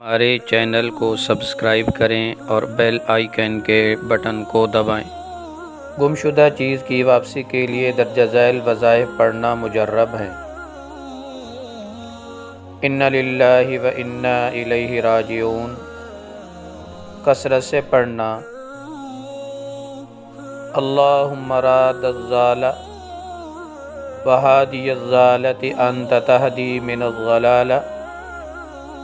ہمارے چینل کو سبسکرائب کریں اور بیل آئیکن کے بٹن کو دبائیں۔ گمشدہ چیز کی واپسی کے لیے درج ذیل وظائف پڑھنا مجرب ہے۔ ان للہ و انا الیہ راجعون، کثرت سے پڑھنا۔ اللہم راد الضال وہادی الضالۃ انت تہدی من الضلال،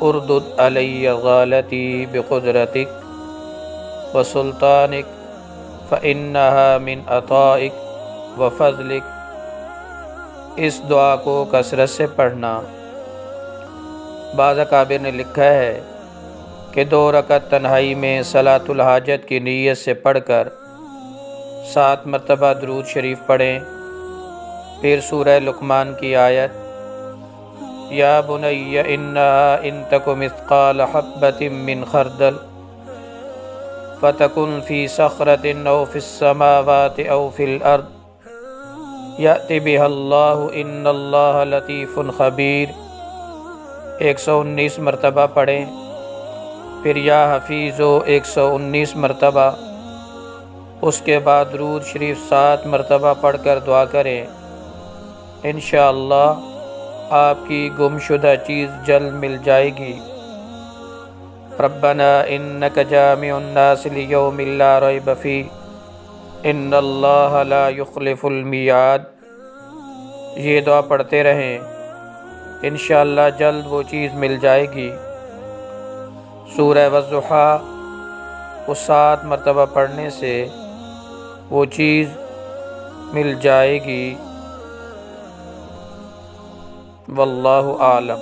اردد علی غالتی بقدرتک وسلطانک فإنہا من عطائک وفضلک۔ اس دعا کو کثرت سے پڑھنا۔ بعض اکابر نے لکھا ہے کہ 2 رکعت تنہائی میں صلاۃ الحاجت کی نیت سے پڑھ کر 7 مرتبہ درود شریف پڑھیں، پھر سورہ لقمان کی آیت یا بنی انہا ان تک مثقال حبۃ من خردل فتکن فی صخرۃ او فی السماوات او فی الارض یأتی بہا اللہ ان اللہ لطیف خبیر 119 مرتبہ پڑھیں، پھر یا حفیظو 119 مرتبہ، اس کے بعد درود شریف 7 مرتبہ پڑھ کر دعا کریں۔ انشاءاللہ آپ کی گم شدہ چیز جلد مل جائے گی۔ ربنا انک جامع الناس لیوم لا ریب فیہ ان اللہ لا یخلف المیعاد۔ یہ دعا پڑھتے رہیں، انشاءاللہ جلد وہ چیز مل جائے گی۔ سورہ والضحیٰ کو 7 مرتبہ پڑھنے سے وہ چیز مل جائے گی۔ واللہ اعلم۔